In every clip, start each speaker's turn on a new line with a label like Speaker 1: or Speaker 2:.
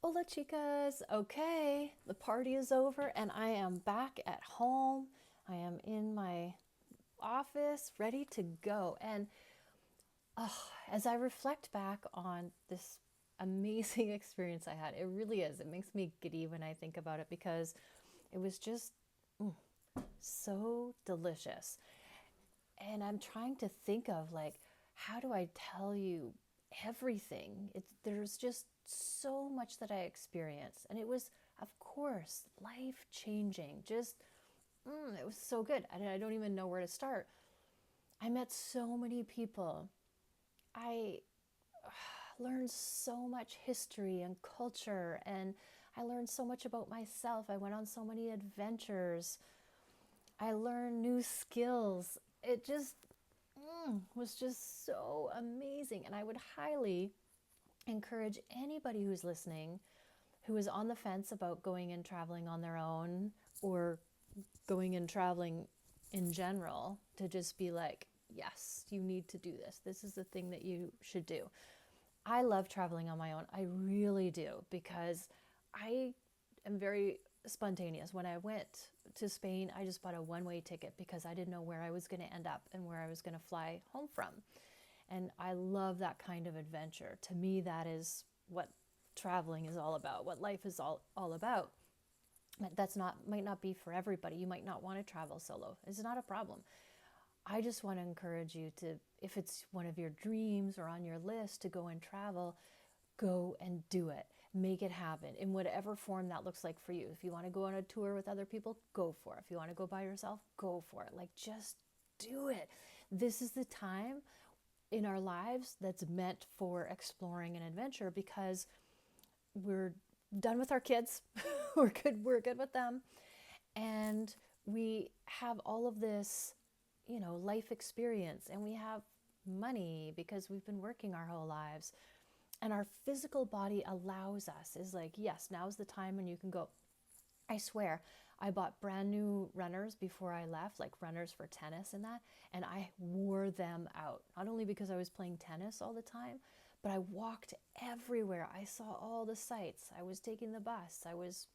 Speaker 1: Hola, chicas. Okay, the party is over and I am back at home. I am in my office ready to go. And as I reflect back on this amazing experience I had, it really is. It makes me giddy when I think about it because it was just so delicious. And I'm trying to think of like, how do I tell you everything? There's just so much that I experienced, and it was, of course, life changing. Just it was so good. I don't even know where to start. I met so many people. I learned so much history and culture, and I learned so much about myself. I went on so many adventures. I learned new skills. It just was just so amazing. And I would highly encourage anybody who's listening who is on the fence about going and traveling on their own or going and traveling in general to just be like, yes, you need to do this. This is the thing that you should do. I love traveling on my own. I really do because I am very spontaneous. When I went to Spain, I just bought a one-way ticket because I didn't know where I was going to end up and where I was going to fly home from. And I love that kind of adventure. To me, that is what traveling is all about, what life is all about. That's not might not be for everybody. You might not want to travel solo. It's not a problem. I just want to encourage you to, if it's one of your dreams or on your list to go and travel, go and do it. Make it happen in whatever form that looks like for you. If you want to go on a tour with other people, go for it. If you want to go by yourself, go for it. Like, just do it. This is the time in our lives that's meant for exploring and adventure because we're done with our kids. We're good with them. And we have all of this, life experience, and we have money because we've been working our whole lives. And our physical body allows us, is like, yes, now's the time when you can go. I swear, I bought brand new runners before I left, like runners for tennis and that, and I wore them out. Not only because I was playing tennis all the time, but I walked everywhere. I saw all the sights. I was taking the bus. I was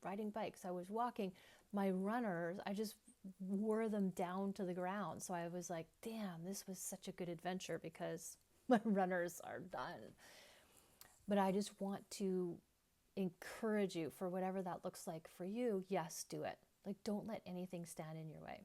Speaker 1: riding bikes. I was walking. My runners, I just wore them down to the ground. So I was like, damn, this was such a good adventure because my runners are done. But I just want to encourage you for whatever that looks like for you. Yes, do it. Like, don't let anything stand in your way.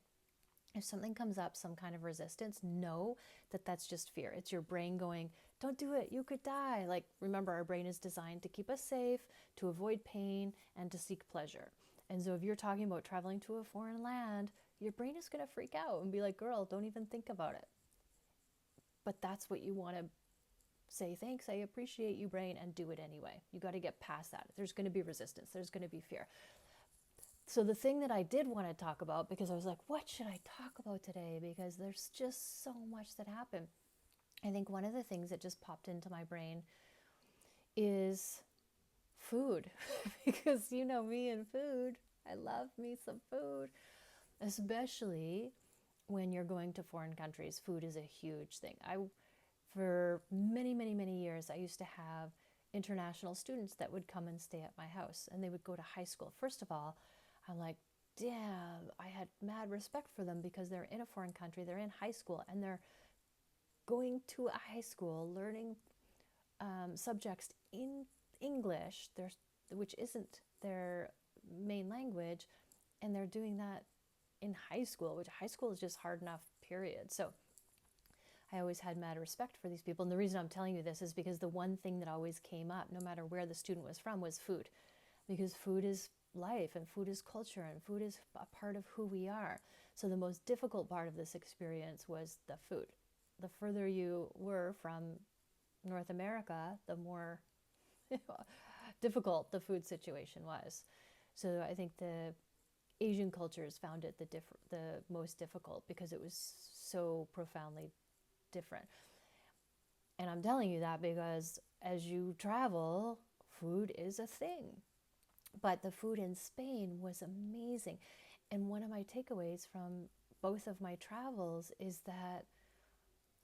Speaker 1: If something comes up, some kind of resistance, know that that's just fear. It's your brain going, don't do it, you could die. Like, remember, our brain is designed to keep us safe, to avoid pain, and to seek pleasure. And so if you're talking about traveling to a foreign land, your brain is going to freak out and be like, girl, don't even think about it. But that's what you want to say. Thanks, I appreciate you, brain, and do it anyway. You got to get past that. There's going to be resistance, there's going to be fear. So the thing that I did want to talk about, because I was like, what should I talk about today? Because there's just so much that happened. I think one of the things that just popped into my brain is food. Because you know me and food. I love me some food. Especially when you're going to foreign countries, food is a huge thing. For many, many, many years, I used to have international students that would come and stay at my house, and they would go to high school. First of all, I'm like, damn, I had mad respect for them because they're in a foreign country, they're in high school, and they're going to a high school learning subjects in English, which isn't their main language, and they're doing that in high school, which high school is just hard enough, period. So I always had mad respect for these people. And the reason I'm telling you this is because the one thing that always came up, no matter where the student was from, was food. Because food is life and food is culture and food is a part of who we are. So the most difficult part of this experience was the food. The further you were from North America, the more difficult the food situation was. So I think the Asian cultures found it the most difficult because it was so profoundly different. And I'm telling you that because as you travel, food is a thing. But the food in Spain was amazing. And one of my takeaways from both of my travels is that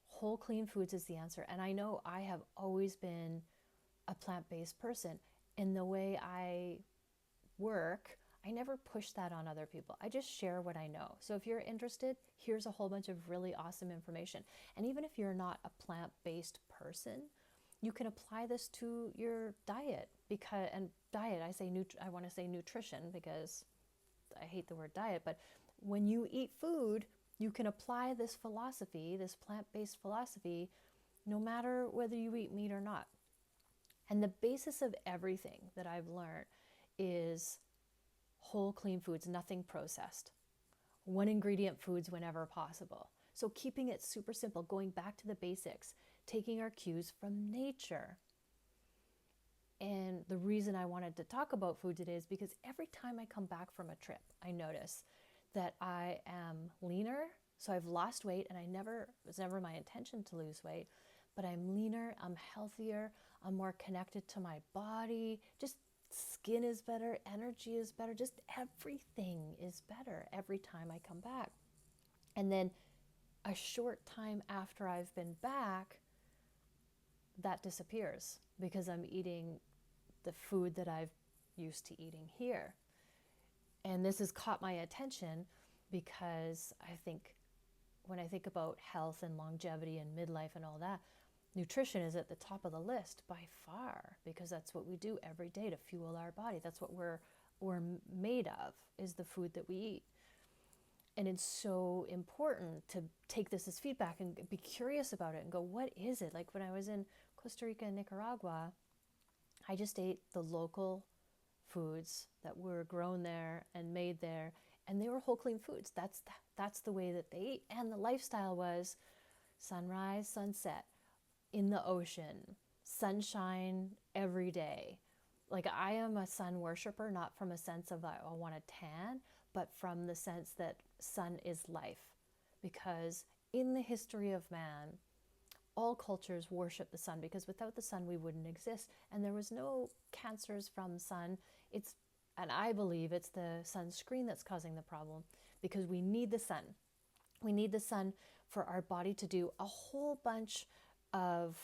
Speaker 1: whole clean foods is the answer. And I know I have always been a plant-based person. in the way I work, I never push that on other people. I just share what I know. So if you're interested, here's a whole bunch of really awesome information. And even if you're not a plant-based person, you can apply this to your diet. Because, and diet, I want to say nutrition, because I hate the word diet, but when you eat food, you can apply this philosophy, this plant-based philosophy, no matter whether you eat meat or not. And the basis of everything that I've learned is whole, clean foods, nothing processed. One ingredient foods whenever possible. So keeping it super simple, going back to the basics, taking our cues from nature. And the reason I wanted to talk about food today is because every time I come back from a trip, I notice that I am leaner. So I've lost weight, and it was never my intention to lose weight, but I'm leaner, I'm healthier, I'm more connected to my body, just skin is better, energy is better, just everything is better every time I come back. And then a short time after I've been back, that disappears because I'm eating the food that I've used to eating here. And this has caught my attention because when I think about health and longevity and midlife and all that, nutrition is at the top of the list by far, because that's what we do every day to fuel our body. That's what we're made of, is the food that we eat. And it's so important to take this as feedback and be curious about it and go, what is it? Like when I was in Costa Rica and Nicaragua, I just ate the local foods that were grown there and made there, and they were whole, clean foods. That's the way that they eat. And the lifestyle was sunrise, sunset, in the ocean, sunshine every day. Like, I am a sun worshiper, not from a sense of I want to tan, but from the sense that sun is life. Because in the history of man, all cultures worship the sun, because without the sun we wouldn't exist. And there was no cancers from sun. And I believe it's the sunscreen that's causing the problem, because we need the sun. We need the sun for our body to do a whole bunch of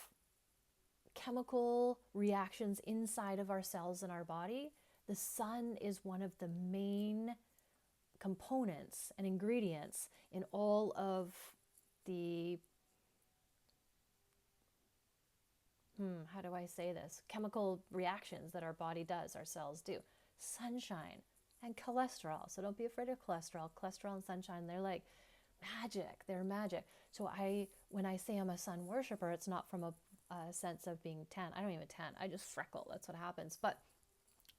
Speaker 1: chemical reactions inside of our cells in our body. The sun is one of the main components and ingredients in all of the how do I say this? Chemical reactions that our body does, our cells do. Sunshine and cholesterol. So don't be afraid of cholesterol. Cholesterol and sunshine, they're like magic. They're magic. So when I say I'm a sun worshiper, it's not from a sense of being tan. I don't even tan. I just freckle. That's what happens. But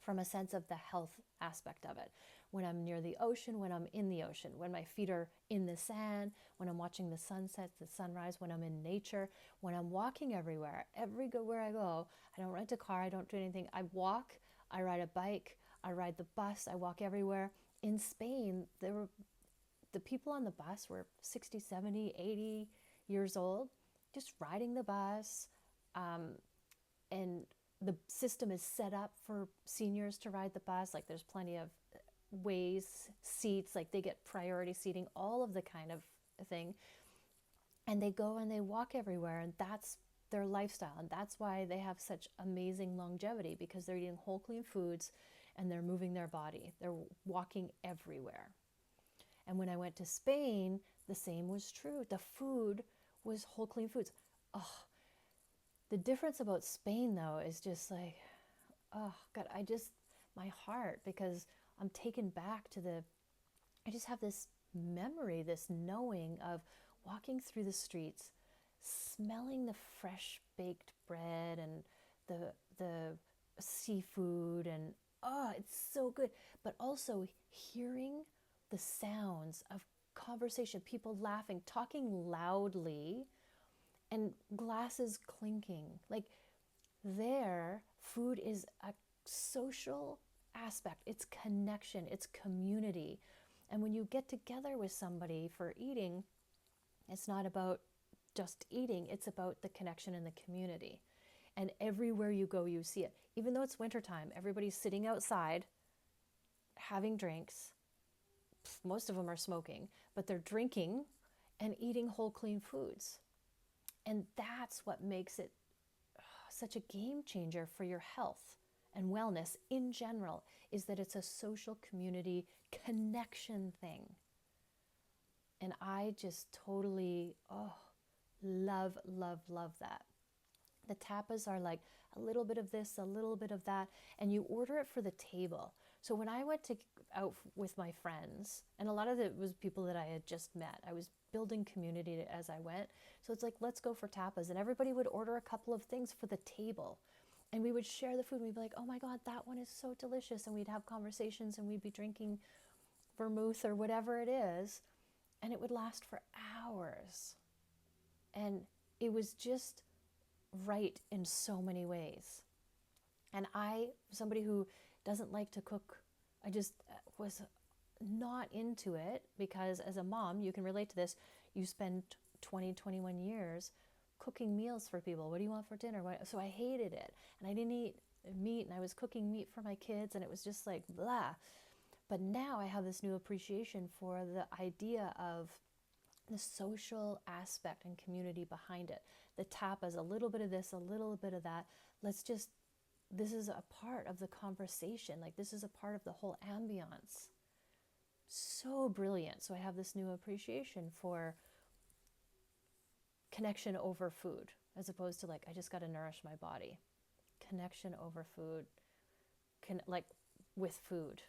Speaker 1: from a sense of the health aspect of it. When I'm near the ocean, when I'm in the ocean, when my feet are in the sand, when I'm watching the sunset, the sunrise, when I'm in nature, when I'm walking everywhere, where I go, I don't rent a car, I don't do anything. I walk, I ride a bike, I ride the bus, I walk everywhere. In Spain, the people on the bus were 60, 70, 80 years old, just riding the bus, and the system is set up for seniors to ride the bus. Like, there's plenty of ways, seats, like they get priority seating, all of the kind of thing. And they go and they walk everywhere, and that's their lifestyle. And that's why they have such amazing longevity, because they're eating whole, clean foods and they're moving their body. They're walking everywhere. And when I went to Spain, the same was true. The food was whole, clean foods. Oh, the difference about Spain, though, is just like, oh, God, my heart, because I'm taken back to I just have this memory, this knowing of walking through the streets, smelling the fresh baked bread and the seafood, and oh, it's so good. But also hearing the sounds of conversation, people laughing, talking loudly, and glasses clinking. Like, there, food is a social aspect. It's connection, it's community. And when you get together with somebody for eating, it's not about just eating, it's about the connection and the community. And everywhere you go, you see it. Even though it's wintertime, everybody's sitting outside, having drinks. Most of them are smoking, but they're drinking and eating whole, clean foods. And that's what makes it such a game changer for your health and wellness in general is that it's a social community connection thing. And I just totally, love, love, love that. The tapas are like a little bit of this, a little bit of that, and you order it for the table. So when I went out with my friends, and a lot of it was people that I had just met, I was building community as I went. So it's like, let's go for tapas. And everybody would order a couple of things for the table. And we would share the food. We'd be like, oh my God, that one is so delicious. And we'd have conversations and we'd be drinking vermouth or whatever it is. And it would last for hours. And it was just right in so many ways. And somebody who doesn't like to cook, I just was not into it, because as a mom, you can relate to this. You spend 20, 21 years cooking meals for people. What do you want for dinner? So I hated it. And I didn't eat meat, and I was cooking meat for my kids, and it was just like blah. But now I have this new appreciation for the idea of the social aspect and community behind it. The tapas, a little bit of this, a little bit of that. This is a part of the conversation. Like, this is a part of the whole ambiance. So brilliant. So I have this new appreciation for connection over food, as opposed to like, I just got to nourish my body. Connection over food, like with food,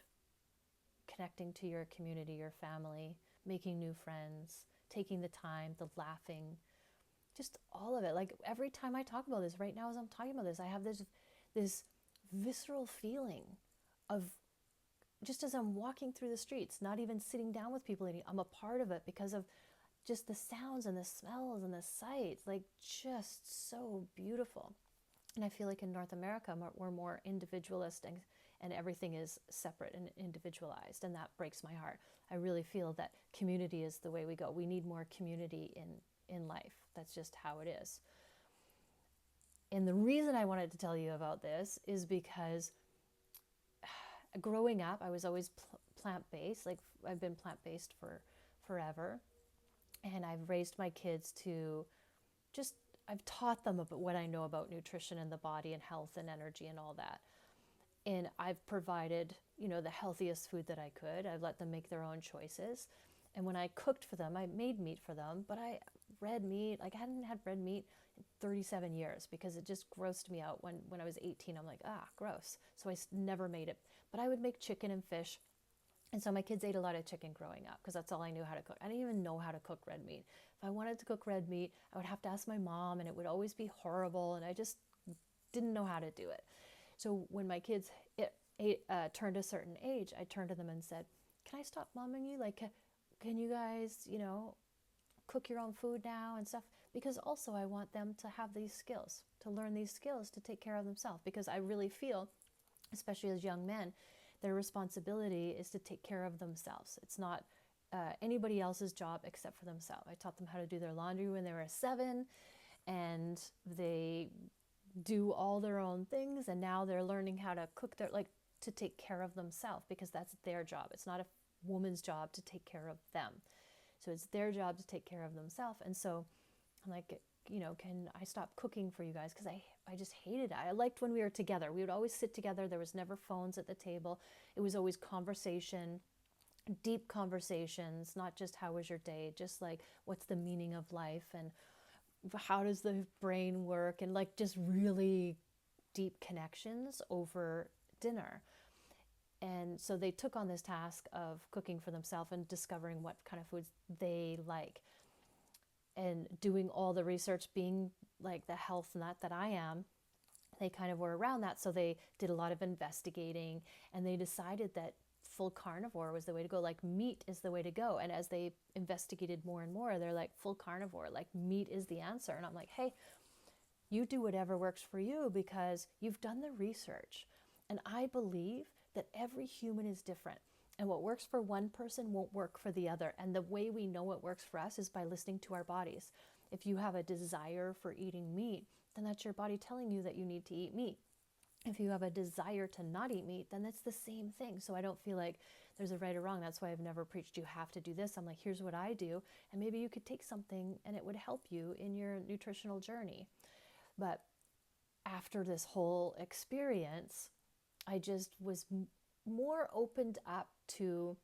Speaker 1: connecting to your community, your family, making new friends, taking the time, the laughing, just all of it. Like, every time I talk about this, right now as I'm talking about this, I have this visceral feeling of, just as I'm walking through the streets, not even sitting down with people eating, I'm a part of it because of just the sounds and the smells and the sights, like just so beautiful. And I feel like in North America, we're more individualist, and everything is separate and individualized, and that breaks my heart. I really feel that community is the way we go. We need more community in life. That's just how it is. And the reason I wanted to tell you about this is because growing up, I was always plant-based. Like, I've been plant-based for forever. And I've raised my kids to I've taught them about what I know about nutrition and the body and health and energy and all that. And I've provided, the healthiest food that I could. I've let them make their own choices. And when I cooked for them, I made meat for them, but red meat, like I hadn't had red meat in 37 years because it just grossed me out. When I was 18, I'm like, gross. So I never made it. But I would make chicken and fish. And so my kids ate a lot of chicken growing up because that's all I knew how to cook. I didn't even know how to cook red meat. If I wanted to cook red meat, I would have to ask my mom, and it would always be horrible. And I just didn't know how to do it. So when my kids turned a certain age, I turned to them and said, can I stop momming you? Like, can you guys, cook your own food now and stuff? Because also I want them to have these skills, to learn these skills, to take care of themselves. Because I really feel, especially as young men, their responsibility is to take care of themselves. It's not anybody else's job except for themselves. I taught them how to do their laundry when they were 7, and they do all their own things, and now they're learning how to cook to take care of themselves, because that's their job. It's not a woman's job to take care of them. So it's their job to take care of themselves. And so I'm like, can I stop cooking for you guys? Because I just hated it. I liked when we were together. We would always sit together. There was never phones at the table. It was always conversation, deep conversations, not just how was your day, just like what's the meaning of life and how does the brain work, and like just really deep connections over dinner. And so they took on this task of cooking for themselves and discovering what kind of foods they like, and doing all the research, being like the health nut that I am. They kind of were around that. So they did a lot of investigating, and they decided that full carnivore was the way to go. Like, meat is the way to go. And as they investigated more and more, they're like, full carnivore, like meat is the answer. And I'm like, hey, you do whatever works for you because you've done the research. And I believe that every human is different. And what works for one person won't work for the other. And the way we know what works for us is by listening to our bodies. If you have a desire for eating meat, then that's your body telling you that you need to eat meat. If you have a desire to not eat meat, then it's the same thing. So I don't feel like there's a right or wrong. That's why I've never preached you have to do this. I'm like, here's what I do. And maybe you could take something and it would help you in your nutritional journey. But after this whole experience, I just was more opened up to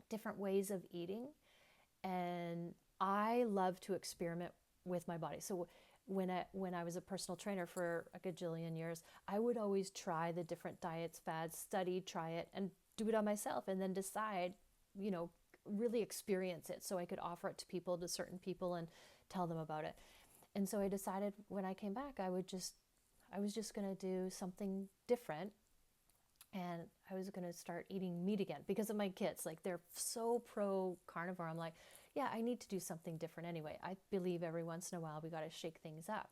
Speaker 1: different ways of eating. And I love to experiment with my body. So when I was a personal trainer for a gajillion years, I would always try the different diets, fads, study, try it, and do it on myself, and then decide, you know, really experience it so I could offer it to people, to certain people, and tell them about it. And so I decided when I came back, I was just going to do something different, and I was going to start eating meat again because of my kids. Like, they're so pro carnivore. I'm like, yeah, I need to do something different anyway. I believe every once in a while we got to shake things up.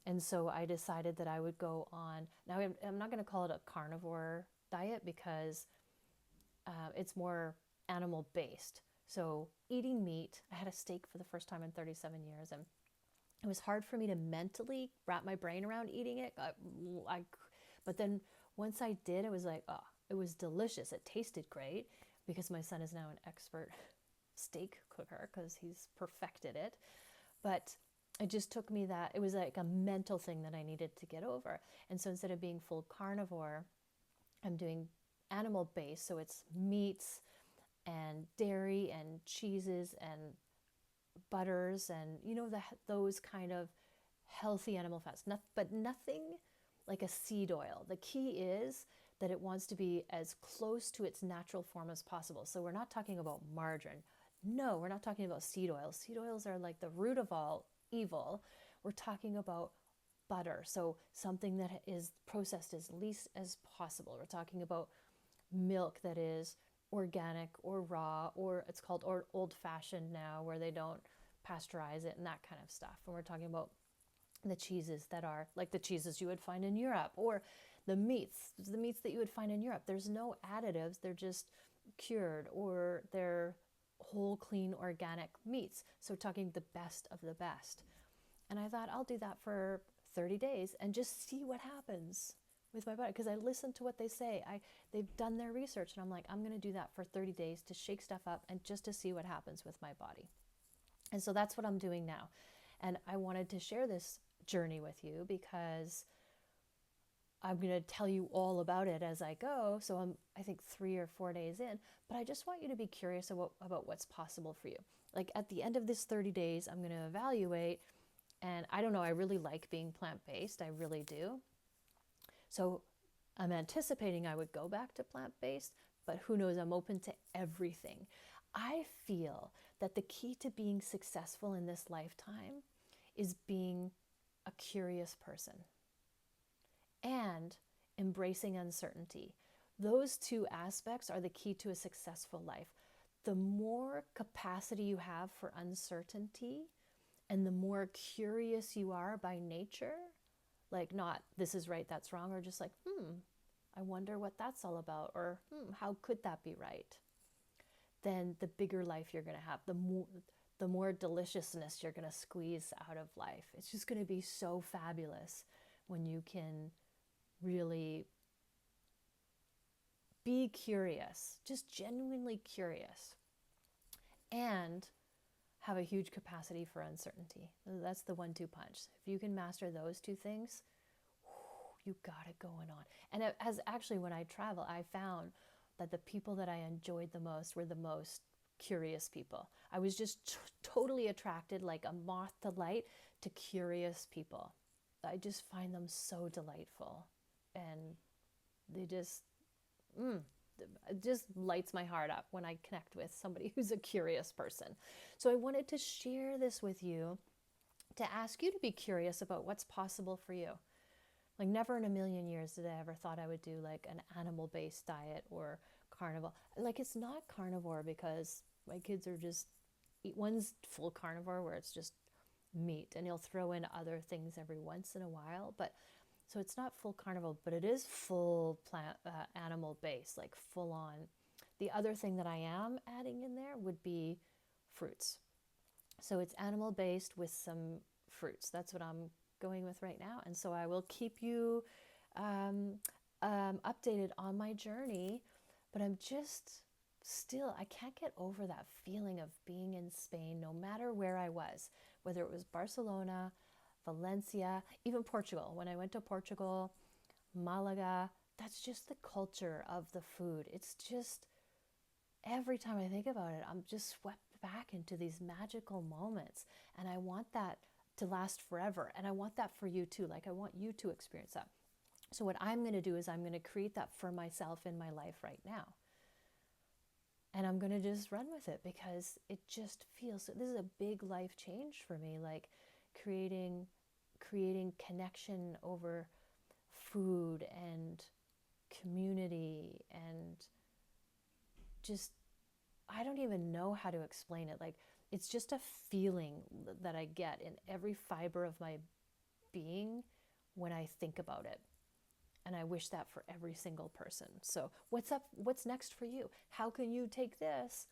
Speaker 1: And so I decided that I would go on. Now, I'm not going to call it a carnivore diet because it's more animal based. So eating meat, I had a steak for the first time in 37 years, and it was hard for me to mentally wrap my brain around eating it. But then once I did, it was like, oh, it was delicious. It tasted great because my son is now an expert steak cooker because he's perfected it. But it just took me that, it was like a mental thing that I needed to get over. And so instead of being full carnivore, I'm doing animal based. So it's meats and dairy and cheeses and butters and, you know, those kind of healthy animal fats, but nothing like a seed oil. The key is that it wants to be as close to its natural form as possible. So we're not talking about margarine. No, we're not talking about seed oils. Seed oils are like the root of all evil. We're talking about butter. So something that is processed as least as possible. We're talking about milk that is organic or raw, or it's called old fashioned now, where they don't pasteurize it and that kind of stuff. And we're talking about the cheeses that are like the cheeses you would find in Europe, or the meats that you would find in Europe. There's no additives. They're just cured, or they're whole, clean, organic meats. So talking the best of the best. And I thought, I'll do that for 30 days and just see what happens with my body, because I listen to what they say. They've done their research, and I'm like, I'm going to do that for 30 days to shake stuff up and just to see what happens with my body. And so that's what I'm doing now. And I wanted to share this journey with you because I'm going to tell you all about it as I go. So I think 3 or 4 days in, but I just want you to be curious about what's possible for you. Like, at the end of this 30 days, I'm going to evaluate. And I don't know, I really like being plant-based. I really do. So I'm anticipating I would go back to plant-based, but who knows, I'm open to everything. I feel that the key to being successful in this lifetime is being a curious person and embracing uncertainty. Those two aspects are the key to a successful life. The more capacity you have for uncertainty and the more curious you are by nature, like not this is right, that's wrong, or just like, I wonder what that's all about, or how could that be right? Then the bigger life you're going to have, the more deliciousness you're going to squeeze out of life. It's just going to be so fabulous when you can really be curious, just genuinely curious, and have a huge capacity for uncertainty. That's the 1-2 punch. If you can master those two things, you got it going on. And it has actually, when I travel, I found that the people that I enjoyed the most were the most curious people. I was just totally attracted, like a moth to light, to curious people. I just find them so delightful, and they just, it just lights my heart up when I connect with somebody who's a curious person. So I wanted to share this with you to ask you to be curious about what's possible for you. Like, never in a million years did I ever thought I would do like an animal-based diet or carnivore. Like, it's not carnivore because my kids are just, one's full carnivore where it's just meat, and he'll throw in other things every once in a while. But so it's not full carnivore, but it is full plant, animal-based, like full on. The other thing that I am adding in there would be fruits. So it's animal-based with some fruits. That's what I'm going with right now. And so I will keep you updated on my journey, but I'm just still, I can't get over that feeling of being in Spain, no matter where I was, whether it was Barcelona, Valencia, even Portugal. When I went to Portugal, Malaga, that's just the culture of the food. It's just, every time I think about it, I'm just swept back into these magical moments. And I want that to last forever. And I want that for you too. Like, I want you to experience that. So what I'm going to do is I'm going to create that for myself in my life right now. And I'm going to just run with it, because it just feels, this is a big life change for me, like creating connection over food and community, and just, I don't even know how to explain it. Like, it's just a feeling that I get in every fiber of my being when I think about it. And I wish that for every single person. So what's next for you? How can you take this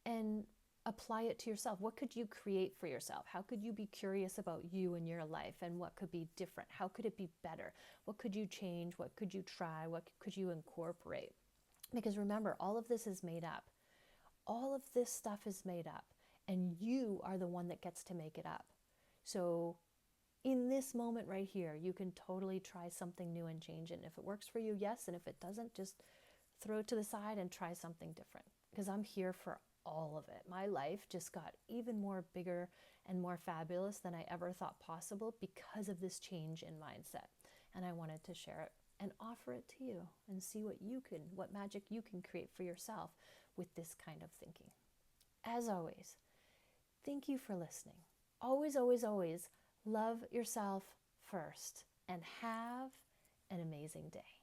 Speaker 1: and apply it to yourself? What could you create for yourself? How could you be curious about you and your life, and what could be different? How could it be better? What could you change? What could you try? What could you incorporate? Because remember, all of this is made up. All of this stuff is made up, and you are the one that gets to make it up. So in this moment right here, you can totally try something new and change it. And if it works for you, yes. And if it doesn't, just throw it to the side and try something different, because I'm here for all of it. My life just got even more bigger and more fabulous than I ever thought possible because of this change in mindset. And I wanted to share it and offer it to you, and see what magic you can create for yourself with this kind of thinking. As always, thank you for listening. Always, always, always love yourself first, and have an amazing day.